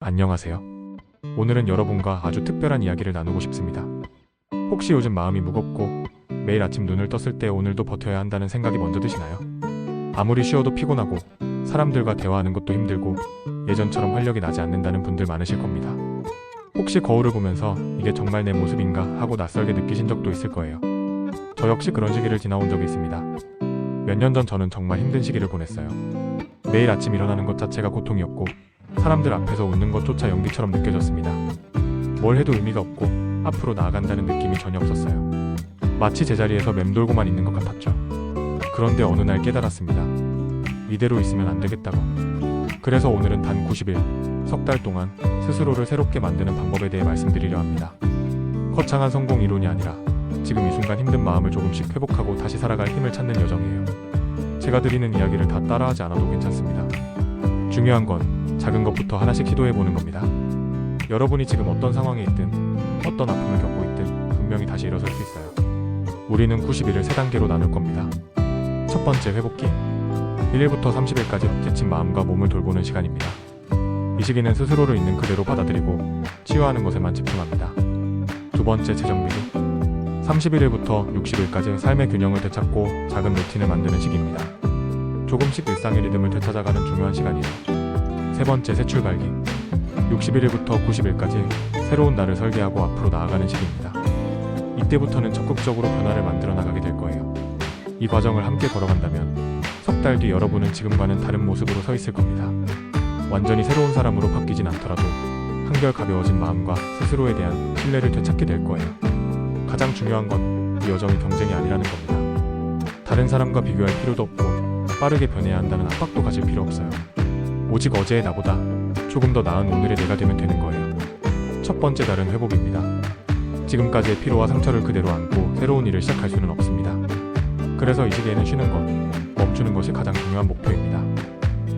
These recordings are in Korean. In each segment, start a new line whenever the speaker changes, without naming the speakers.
안녕하세요. 오늘은 여러분과 아주 특별한 이야기를 나누고 싶습니다. 혹시 요즘 마음이 무겁고 매일 아침 눈을 떴을 때 오늘도 버텨야 한다는 생각이 먼저 드시나요? 아무리 쉬어도 피곤하고 사람들과 대화하는 것도 힘들고 예전처럼 활력이 나지 않는다는 분들 많으실 겁니다. 혹시 거울을 보면서 이게 정말 내 모습인가 하고 낯설게 느끼신 적도 있을 거예요. 저 역시 그런 시기를 지나온 적이 있습니다. 몇 년 전 저는 정말 힘든 시기를 보냈어요. 매일 아침 일어나는 것 자체가 고통이었고 사람들 앞에서 웃는 것조차 연기처럼 느껴졌습니다. 뭘 해도 의미가 없고 앞으로 나아간다는 느낌이 전혀 없었어요. 마치 제자리에서 맴돌고만 있는 것 같았죠. 그런데 어느 날 깨달았습니다. 이대로 있으면 안 되겠다고. 그래서 오늘은 단 90일, 석 달 동안 스스로를 새롭게 만드는 방법에 대해 말씀드리려 합니다. 거창한 성공 이론이 아니라 지금 이 순간 힘든 마음을 조금씩 회복하고 다시 살아갈 힘을 찾는 여정이에요. 제가 드리는 이야기를 다 따라하지 않아도 괜찮습니다. 중요한 건 작은 것부터 하나씩 시도해보는 겁니다. 여러분이 지금 어떤 상황에 있든 어떤 아픔을 겪고 있든 분명히 다시 일어설 수 있어요. 우리는 90일을 3단계로 나눌 겁니다. 첫 번째, 회복기. 1일부터 30일까지 지친 마음과 몸을 돌보는 시간입니다. 이 시기는 스스로를 있는 그대로 받아들이고 치유하는 것에만 집중합니다. 두 번째, 재정비기. 31일부터 60일까지 삶의 균형을 되찾고 작은 루틴을 만드는 시기입니다. 조금씩 일상의 리듬을 되찾아가는 중요한 시간이에요. 세 번째, 새 출발기. 61일부터 90일까지 새로운 날을 설계하고 앞으로 나아가는 시기입니다. 이때부터는 적극적으로 변화를 만들어 나가게 될 거예요. 이 과정을 함께 걸어간다면 석 달 뒤 여러분은 지금과는 다른 모습으로 서 있을 겁니다. 완전히 새로운 사람으로 바뀌진 않더라도 한결 가벼워진 마음과 스스로에 대한 신뢰를 되찾게 될 거예요. 가장 중요한 건 이 여정이 경쟁이 아니라는 겁니다. 다른 사람과 비교할 필요도 없고 빠르게 변해야 한다는 압박도 가질 필요 없어요. 오직 어제의 나보다 조금 더 나은 오늘의 내가 되면 되는 거예요. 첫 번째 달은 회복입니다. 지금까지의 피로와 상처를 그대로 안고 새로운 일을 시작할 수는 없습니다. 그래서 이 시기에는 쉬는 것, 멈추는 것이 가장 중요한 목표입니다.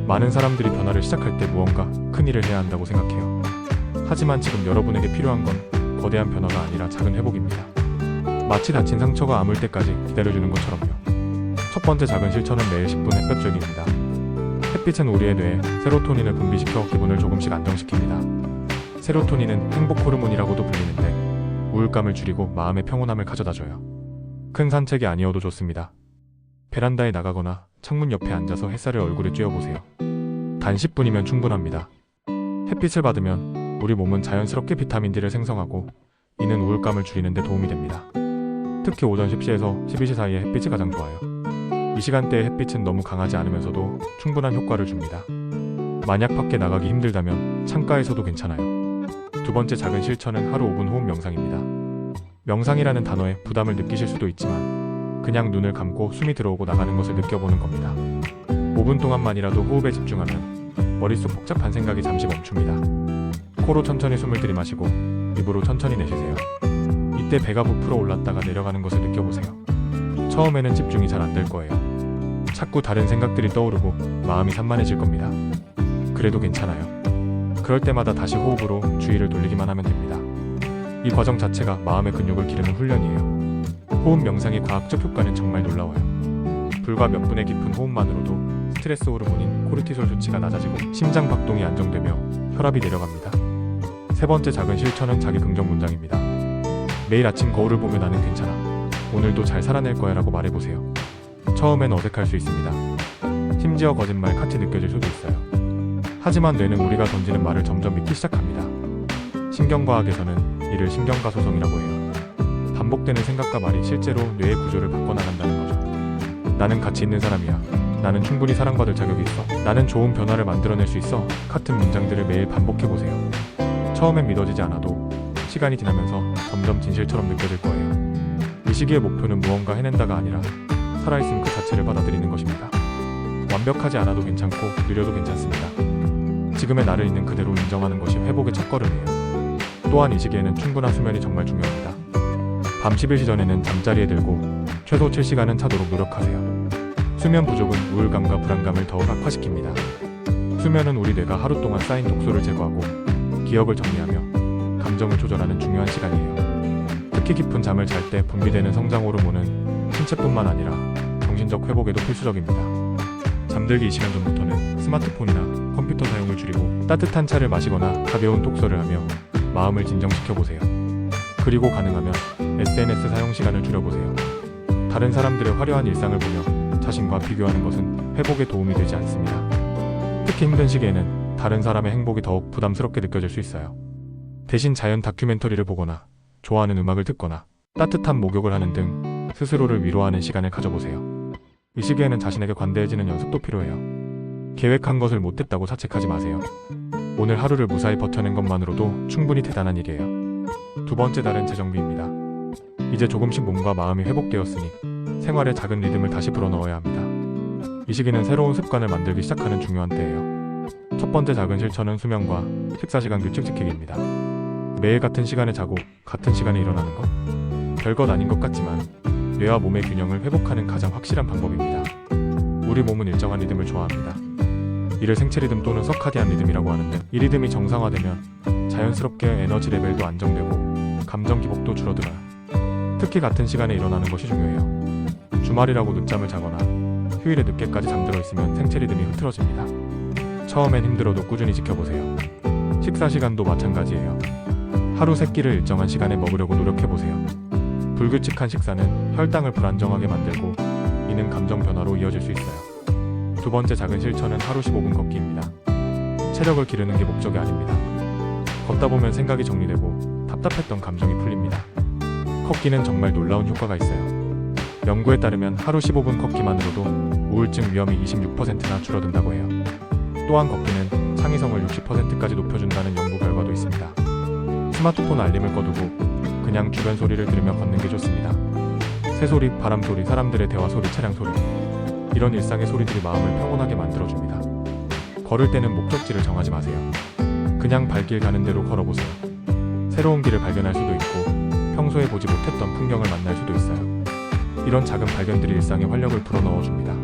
많은 사람들이 변화를 시작할 때 무언가 큰 일을 해야 한다고 생각해요. 하지만 지금 여러분에게 필요한 건 거대한 변화가 아니라 작은 회복입니다. 마치 다친 상처가 아물 때까지 기다려주는 것처럼요. 첫 번째 작은 실천은 매일 10분 햇볕 쬐기입니다. 햇빛은 우리의 뇌에 세로토닌을 분비시켜 기분을 조금씩 안정시킵니다. 세로토닌은 행복 호르몬이라고도 불리는데 우울감을 줄이고 마음의 평온함을 가져다줘요. 큰 산책이 아니어도 좋습니다. 베란다에 나가거나 창문 옆에 앉아서 햇살을 얼굴에 쬐어보세요. 단 10분이면 충분합니다. 햇빛을 받으면 우리 몸은 자연스럽게 비타민 D를 생성하고 이는 우울감을 줄이는 데 도움이 됩니다. 특히 오전 10시에서 12시 사이에 햇빛이 가장 좋아요. 이 시간대의 햇빛은 너무 강하지 않으면서도 충분한 효과를 줍니다. 만약 밖에 나가기 힘들다면 창가에서도 괜찮아요. 두 번째 작은 실천은 하루 5분 호흡 명상입니다. 명상이라는 단어에 부담을 느끼실 수도 있지만 그냥 눈을 감고 숨이 들어오고 나가는 것을 느껴보는 겁니다. 5분 동안만이라도 호흡에 집중하면 머릿속 복잡한 생각이 잠시 멈춥니다. 코로 천천히 숨을 들이마시고 입으로 천천히 내쉬세요. 이때 배가 부풀어 올랐다가 내려가는 것을 느껴보세요. 처음에는 집중이 잘 안 될 거예요. 자꾸 다른 생각들이 떠오르고 마음이 산만해질 겁니다. 그래도 괜찮아요. 그럴 때마다 다시 호흡으로 주의를 돌리기만 하면 됩니다. 이 과정 자체가 마음의 근육을 기르는 훈련이에요. 호흡 명상의 과학적 효과는 정말 놀라워요. 불과 몇 분의 깊은 호흡만으로도 스트레스 호르몬인 코르티솔 수치가 낮아지고 심장 박동이 안정되며 혈압이 내려갑니다. 세 번째 작은 실천은 자기 긍정 문장입니다. 매일 아침 거울을 보며 나는 괜찮아. 오늘도 잘 살아낼 거야 라고 말해보세요. 처음엔 어색할 수 있습니다. 심지어 거짓말 같이 느껴질 수도 있어요. 하지만 뇌는 우리가 던지는 말을 점점 믿기 시작합니다. 신경과학에서는 이를 신경가소성이라고 해요. 반복되는 생각과 말이 실제로 뇌의 구조를 바꿔나간다는 거죠. 나는 가치 있는 사람이야. 나는 충분히 사랑받을 자격이 있어. 나는 좋은 변화를 만들어낼 수 있어. 같은 문장들을 매일 반복해보세요. 처음엔 믿어지지 않아도 시간이 지나면서 점점 진실처럼 느껴질 거예요. 이 시기의 목표는 무언가 해낸다가 아니라 살아있음 그 자체를 받아들이는 것입니다. 완벽하지 않아도 괜찮고 느려도 괜찮습니다. 지금의 나를 있는 그대로 인정하는 것이 회복의 첫걸음이에요. 또한 이 시기에는 충분한 수면이 정말 중요합니다. 밤 10시 전에는 잠자리에 들고 최소 7시간은 자도록 노력하세요. 수면 부족은 우울감과 불안감을 더욱 악화시킵니다. 수면은 우리 뇌가 하루 동안 쌓인 독소를 제거하고 기억을 정리하며 감정을 조절하는 중요한 시간이에요. 특히 깊은 잠을 잘 때 분비되는 성장 호르몬은 신체뿐만 아니라 정신적 회복에도 필수적입니다. 잠들기 2시간 전부터는 스마트폰이나 컴퓨터 컴퓨터 사용을 줄이고 따뜻한 차를 마시거나 가벼운 독서를 하며 마음을 진정시켜보세요. 그리고 가능하면 SNS 사용 시간을 줄여보세요. 다른 사람들의 화려한 일상을 보며 자신과 비교하는 것은 회복에 도움이 되지 않습니다. 특히 힘든 시기에는 다른 사람의 행복이 더욱 부담스럽게 느껴질 수 있어요. 대신 자연 다큐멘터리를 보거나 좋아하는 음악을 듣거나 따뜻한 목욕을 하는 등 스스로를 위로하는 시간을 가져보세요. 이 시기에는 자신에게 관대해지는 연습도 필요해요. 계획한 것을 못했다고 자책하지 마세요. 오늘 하루를 무사히 버텨낸 것만으로도 충분히 대단한 일이에요. 두 번째 달은 재정비입니다. 이제 조금씩 몸과 마음이 회복되었으니 생활의 작은 리듬을 다시 불어넣어야 합니다. 이 시기는 새로운 습관을 만들기 시작하는 중요한 때예요. 첫 번째 작은 실천은 수면과 식사 시간 규칙 지키기입니다. 매일 같은 시간에 자고 같은 시간에 일어나는 것. 별것 아닌 것 같지만 뇌와 몸의 균형을 회복하는 가장 확실한 방법입니다. 우리 몸은 일정한 리듬을 좋아합니다. 이를 생체 리듬 또는 서카디안 리듬이라고 하는데, 이 리듬이 정상화되면 자연스럽게 에너지 레벨도 안정되고 감정 기복도 줄어들어요. 특히 같은 시간에 일어나는 것이 중요해요. 주말이라고 늦잠을 자거나 휴일에 늦게까지 잠들어 있으면 생체 리듬이 흐트러집니다. 처음엔 힘들어도 꾸준히 지켜보세요. 식사 시간도 마찬가지예요. 하루 3끼를 일정한 시간에 먹으려고 노력해보세요. 불규칙한 식사는 혈당을 불안정하게 만들고 이는 감정 변화로 이어질 수 있어요. 두 번째 작은 실천은 하루 15분 걷기입니다. 체력을 기르는 게 목적이 아닙니다. 걷다 보면 생각이 정리되고 답답했던 감정이 풀립니다. 걷기는 정말 놀라운 효과가 있어요. 연구에 따르면 하루 15분 걷기만으로도 우울증 위험이 26%나 줄어든다고 해요. 또한 걷기는 창의성을 60%까지 높여준다는 연구 결과도 있습니다. 스마트폰 알림을 꺼두고 그냥 주변 소리를 들으며 걷는 게 좋습니다. 새소리, 바람소리, 사람들의 대화 소리, 차량 소리. 이런 일상의 소리들이 마음을 평온하게 만들어줍니다. 걸을 때는 목적지를 정하지 마세요. 그냥 발길 가는 대로 걸어보세요. 새로운 길을 발견할 수도 있고 평소에 보지 못했던 풍경을 만날 수도 있어요. 이런 작은 발견들이 일상에 활력을 불어넣어줍니다.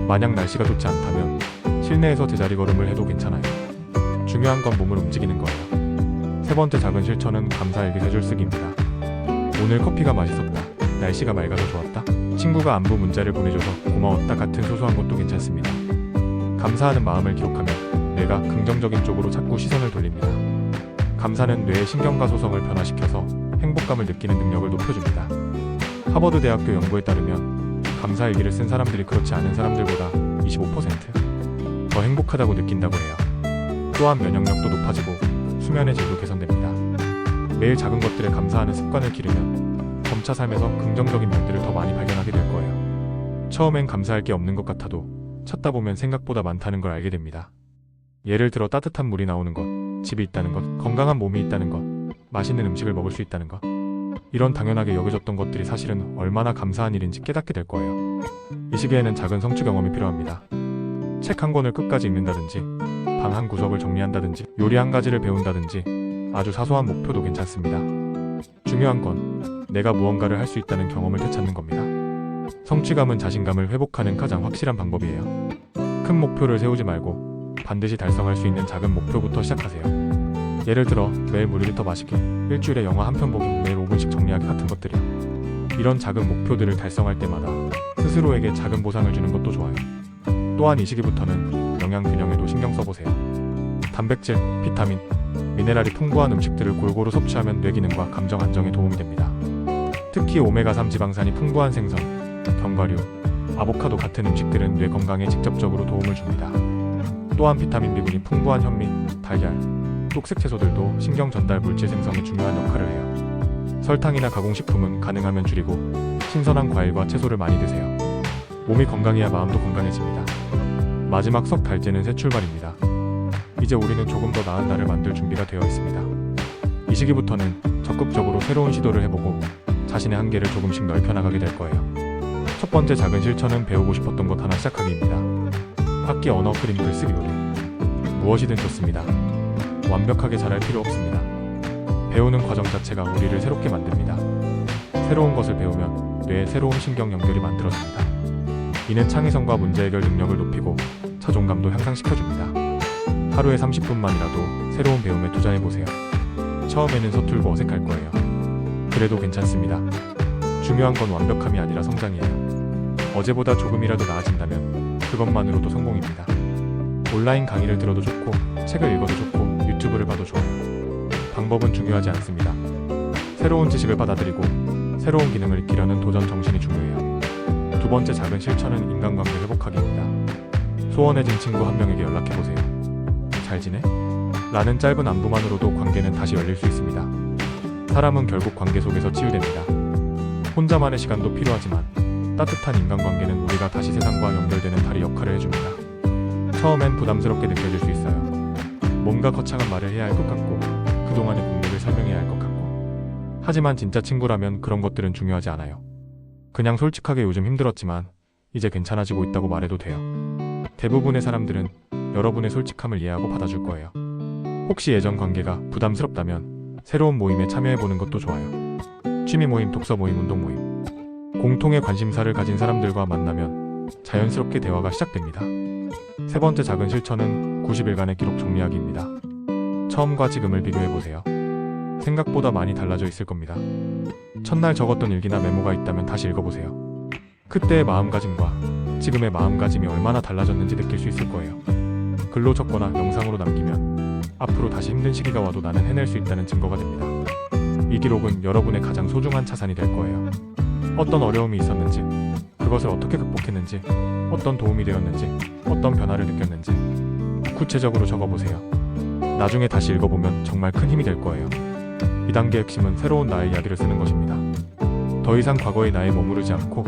만약 날씨가 좋지 않다면 실내에서 제자리 걸음을 해도 괜찮아요. 중요한 건 몸을 움직이는 거예요. 세 번째 작은 실천은 감사일기 3줄 쓰기입니다. 오늘 커피가 맛있었다. 날씨가 맑아서 좋았다. 친구가 안부 문자를 보내줘서 고마웠다 같은 소소한 것도 괜찮습니다. 감사하는 마음을 기록하면 뇌가 긍정적인 쪽으로 자꾸 시선을 돌립니다. 감사는 뇌의 신경과 소성을 변화시켜서 행복감을 느끼는 능력을 높여줍니다. 하버드 대학교 연구에 따르면 감사일기를 쓴 사람들이 그렇지 않은 사람들보다 25%더 행복하다고 느낀다고 해요. 또한 면역력도 높아지고 수면의 질도 개선됩니다. 매일 작은 것들에 감사하는 습관을 기르면 점차 삶에서 긍정적인 면들을 더 많이 발견하게 될 거예요. 처음엔 감사할 게 없는 것 같아도 찾다 보면 생각보다 많다는 걸 알게 됩니다. 예를 들어 따뜻한 물이 나오는 것, 집이 있다는 것, 건강한 몸이 있다는 것, 맛있는 음식을 먹을 수 있다는 것. 이런 당연하게 여겨졌던 것들이 사실은 얼마나 감사한 일인지 깨닫게 될 거예요. 이 시기에는 작은 성취 경험이 필요합니다. 책 한 권을 끝까지 읽는다든지, 방 한 구석을 정리한다든지, 요리 한 가지를 배운다든지 아주 사소한 목표도 괜찮습니다. 중요한 건 내가 무언가를 할 수 있다는 경험을 되찾는 겁니다. 성취감은 자신감을 회복하는 가장 확실한 방법이에요. 큰 목표를 세우지 말고 반드시 달성할 수 있는 작은 목표부터 시작하세요. 예를 들어 매일 물 1리터 마시기, 일주일에 영화 한 편 보기, 매일 5분씩 정리하기 같은 것들이요. 이런 작은 목표들을 달성할 때마다 스스로에게 작은 보상을 주는 것도 좋아요. 또한 이 시기부터는 영양 균형에도 신경 써보세요. 단백질, 비타민, 미네랄이 풍부한 음식들을 골고루 섭취하면 뇌 기능과 감정 안정에 도움이 됩니다. 특히 오메가3 지방산이 풍부한 생선, 견과류, 아보카도 같은 음식들은 뇌 건강에 직접적으로 도움을 줍니다. 또한 비타민 B군이 풍부한 현미, 달걀, 녹색 채소들도 신경 전달 물질 생성에 중요한 역할을 해요. 설탕이나 가공식품은 가능하면 줄이고 신선한 과일과 채소를 많이 드세요. 몸이 건강해야 마음도 건강해집니다. 마지막 석 달째는 새 출발입니다. 이제 우리는 조금 더 나은 날을 만들 준비가 되어 있습니다. 이 시기부터는 적극적으로 새로운 시도를 해보고 자신의 한계를 조금씩 넓혀나가게 될 거예요. 첫 번째 작은 실천은 배우고 싶었던 것 하나 시작하기입니다. 학기 언어, 그림, 글쓰기, 요리. 무엇이든 좋습니다. 완벽하게 잘할 필요 없습니다. 배우는 과정 자체가 우리를 새롭게 만듭니다. 새로운 것을 배우면 뇌에 새로운 신경 연결이 만들어집니다. 이는 창의성과 문제 해결 능력을 높이고 자존감도 향상시켜줍니다. 하루에 30분만이라도 새로운 배움에 투자해보세요. 처음에는 서툴고 어색할 거예요. 그래도 괜찮습니다. 중요한 건 완벽함이 아니라 성장이에요. 어제보다 조금이라도 나아진다면 그것만으로도 성공입니다. 온라인 강의를 들어도 좋고, 책을 읽어도 좋고, 유튜브를 봐도 좋아요. 방법은 중요하지 않습니다. 새로운 지식을 받아들이고 새로운 기능을 익히려는 도전 정신이 중요해요. 두 번째 작은 실천은 인간관계 회복하기입니다. 소원해진 친구 한 명에게 연락해보세요. 잘 지내? 라는 짧은 안부만으로도 관계는 다시 열릴 수 있습니다. 사람은 결국 관계 속에서 치유됩니다. 혼자만의 시간도 필요하지만 따뜻한 인간관계는 우리가 다시 세상과 연결되는 다리 역할을 해줍니다. 처음엔 부담스럽게 느껴질 수 있어요. 뭔가 거창한 말을 해야 할 것 같고, 그동안의 공백을 설명해야 할 것 같고. 하지만 진짜 친구라면 그런 것들은 중요하지 않아요. 그냥 솔직하게 요즘 힘들었지만 이제 괜찮아지고 있다고 말해도 돼요. 대부분의 사람들은 여러분의 솔직함을 이해하고 받아줄 거예요. 혹시 예전 관계가 부담스럽다면 새로운 모임에 참여해보는 것도 좋아요. 취미 모임, 독서 모임, 운동 모임. 공통의 관심사를 가진 사람들과 만나면 자연스럽게 대화가 시작됩니다. 세 번째 작은 실천은 90일간의 기록 정리하기입니다. 처음과 지금을 비교해보세요. 생각보다 많이 달라져 있을 겁니다. 첫날 적었던 일기나 메모가 있다면 다시 읽어보세요. 그때의 마음가짐과 지금의 마음가짐이 얼마나 달라졌는지 느낄 수 있을 거예요. 글로 적거나 영상으로 남기면 앞으로 다시 힘든 시기가 와도 나는 해낼 수 있다는 증거가 됩니다. 이 기록은 여러분의 가장 소중한 자산이 될 거예요. 어떤 어려움이 있었는지, 그것을 어떻게 극복했는지, 어떤 도움이 되었는지, 어떤 변화를 느꼈는지 구체적으로 적어보세요. 나중에 다시 읽어보면 정말 큰 힘이 될 거예요. 이 단계의 핵심은 새로운 나의 이야기를 쓰는 것입니다. 더 이상 과거의 나에 머무르지 않고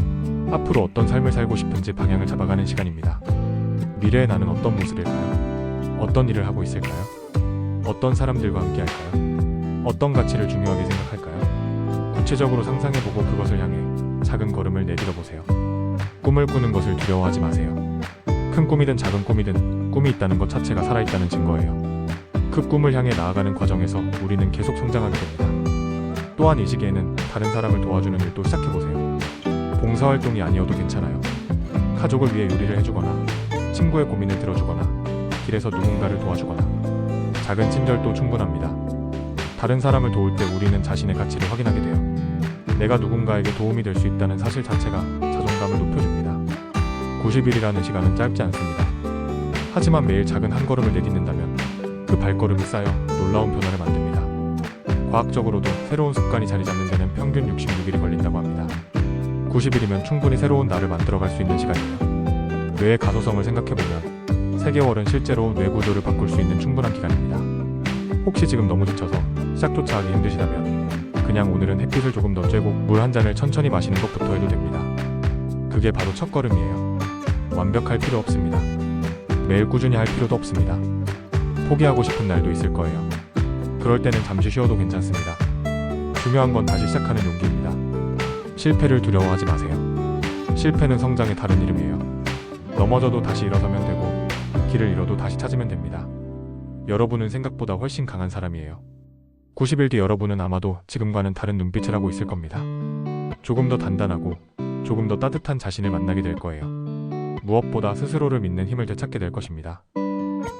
앞으로 어떤 삶을 살고 싶은지 방향을 잡아가는 시간입니다. 미래의 나는 어떤 모습일까요? 어떤 일을 하고 있을까요? 어떤 사람들과 함께 할까요? 어떤 가치를 중요하게 생각할까요? 구체적으로 상상해보고 그것을 향해 작은 걸음을 내딛어보세요. 꿈을 꾸는 것을 두려워하지 마세요. 큰 꿈이든 작은 꿈이든 꿈이 있다는 것 자체가 살아있다는 증거예요. 그 꿈을 향해 나아가는 과정에서 우리는 계속 성장하게 됩니다. 또한 이 시기에는 다른 사람을 도와주는 일도 시작해보세요. 봉사활동이 아니어도 괜찮아요. 가족을 위해 요리를 해주거나, 친구의 고민을 들어주거나, 길에서 누군가를 도와주거나, 작은 친절도 충분합니다. 다른 사람을 도울 때 우리는 자신의 가치를 확인하게 돼요. 내가 누군가에게 도움이 될 수 있다는 사실 자체가 자존감을 높여줍니다. 90일이라는 시간은 짧지 않습니다. 하지만 매일 작은 한 걸음을 내딛는다면 그 발걸음이 쌓여 놀라운 변화를 만듭니다. 과학적으로도 새로운 습관이 자리 잡는 데는 평균 66일이 걸린다고 합니다. 90일이면 충분히 새로운 나를 만들어갈 수 있는 시간이에요. 뇌의 가소성을 생각해보면 3개월은 실제로 뇌 구조를 바꿀 수 있는 충분한 기간입니다. 혹시 지금 너무 지쳐서 시작조차 하기 힘드시다면 그냥 오늘은 햇빛을 조금 더 쬐고 물 한 잔을 천천히 마시는 것부터 해도 됩니다. 그게 바로 첫걸음이에요. 완벽할 필요 없습니다. 매일 꾸준히 할 필요도 없습니다. 포기하고 싶은 날도 있을 거예요. 그럴 때는 잠시 쉬어도 괜찮습니다. 중요한 건 다시 시작하는 용기입니다. 실패를 두려워하지 마세요. 실패는 성장의 다른 이름이에요. 넘어져도 다시 일어서면 되고 길을 잃어도 다시 찾으면 됩니다. 여러분은 생각보다 훨씬 강한 사람이에요. 90일 뒤 여러분은 아마도 지금과는 다른 눈빛을 하고 있을 겁니다. 조금 더 단단하고 조금 더 따뜻한 자신을 만나게 될 거예요. 무엇보다 스스로를 믿는 힘을 되찾게 될 것입니다.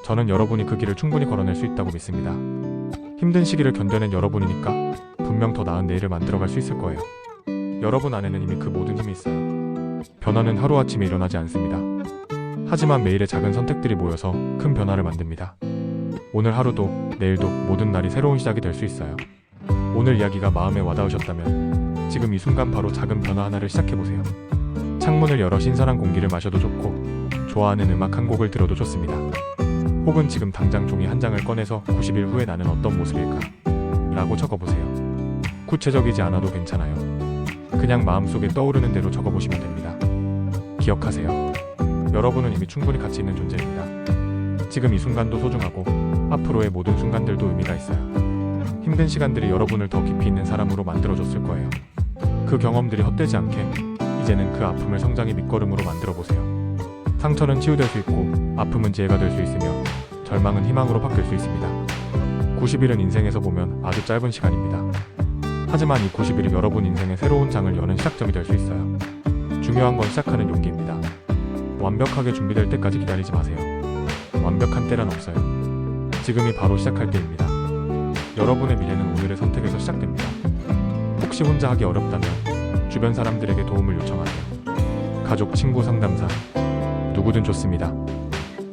저는 여러분이 그 길을 충분히 걸어낼 수 있다고 믿습니다. 힘든 시기를 견뎌낸 여러분이니까 분명 더 나은 내일을 만들어갈 수 있을 거예요. 여러분 안에는 이미 그 모든 힘이 있어요. 변화는 하루아침에 일어나지 않습니다. 하지만 매일의 작은 선택들이 모여서 큰 변화를 만듭니다. 오늘 하루도 내일도 모든 날이 새로운 시작이 될 수 있어요. 오늘 이야기가 마음에 와닿으셨다면 지금 이 순간 바로 작은 변화 하나를 시작해보세요. 창문을 열어 신선한 공기를 마셔도 좋고 좋아하는 음악 한 곡을 들어도 좋습니다. 혹은 지금 당장 종이 한 장을 꺼내서 90일 후에 나는 어떤 모습일까? 라고 적어보세요. 구체적이지 않아도 괜찮아요. 그냥 마음속에 떠오르는 대로 적어보시면 됩니다. 기억하세요. 여러분은 이미 충분히 가치 있는 존재입니다. 지금 이 순간도 소중하고 앞으로의 모든 순간들도 의미가 있어요. 힘든 시간들이 여러분을 더 깊이 있는 사람으로 만들어줬을 거예요. 그 경험들이 헛되지 않게 이제는 그 아픔을 성장의 밑거름으로 만들어보세요. 상처는 치유될 수 있고 아픔은 지혜가 될 수 있으며 절망은 희망으로 바뀔 수 있습니다. 90일은 인생에서 보면 아주 짧은 시간입니다. 하지만 이 90일이 여러분 인생의 새로운 장을 여는 시작점이 될 수 있어요. 중요한 건 시작하는 용기입니다. 완벽하게 준비될 때까지 기다리지 마세요. 완벽한 때란 없어요. 지금이 바로 시작할 때입니다. 여러분의 미래는 오늘의 선택에서 시작됩니다. 혹시 혼자 하기 어렵다면 주변 사람들에게 도움을 요청하세요. 가족, 친구, 상담사 누구든 좋습니다.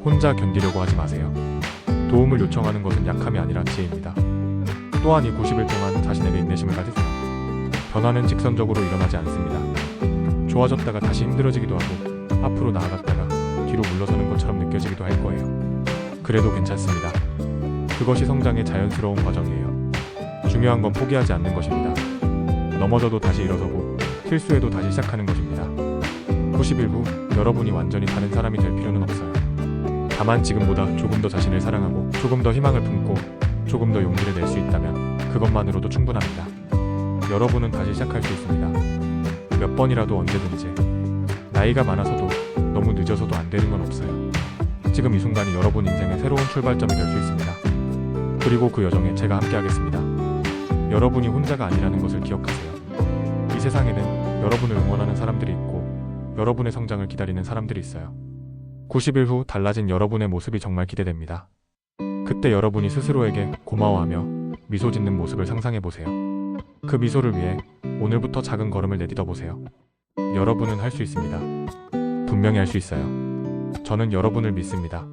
혼자 견디려고 하지 마세요. 도움을 요청하는 것은 약함이 아니라 지혜입니다. 또한 이 90일 동안 자신에게 인내심을 가지세요. 변화는 직선적으로 일어나지 않습니다. 좋아졌다가 다시 힘들어지기도 하고 앞으로 나아갔다가 뒤로 물러서는 것처럼 느껴지기도 할 거예요. 그래도 괜찮습니다. 그것이 성장의 자연스러운 과정이에요. 중요한 건 포기하지 않는 것입니다. 넘어져도 다시 일어서고 실수해도 다시 시작하는 것입니다. 90일 후 여러분이 완전히 다른 사람이 될 필요는 없어요. 다만 지금보다 조금 더 자신을 사랑하고 조금 더 희망을 품고 조금 더 용기를 낼 수 있다면 그것만으로도 충분합니다. 여러분은 다시 시작할 수 있습니다. 몇 번이라도 언제든지. 나이가 많아서도 너무 늦어서도 안 되는 건 없어요. 지금 이 순간이 여러분 인생의 새로운 출발점이 될 수 있습니다. 그리고 그 여정에 제가 함께 하겠습니다. 여러분이 혼자가 아니라는 것을 기억하세요. 이 세상에는 여러분을 응원하는 사람들이 있고 여러분의 성장을 기다리는 사람들이 있어요. 90일 후 달라진 여러분의 모습이 정말 기대됩니다. 그때 여러분이 스스로에게 고마워하며 미소 짓는 모습을 상상해보세요. 그 미소를 위해 오늘부터 작은 걸음을 내딛어보세요. 여러분은 할 수 있습니다. 분명히 할 수 있어요. 저는 여러분을 믿습니다.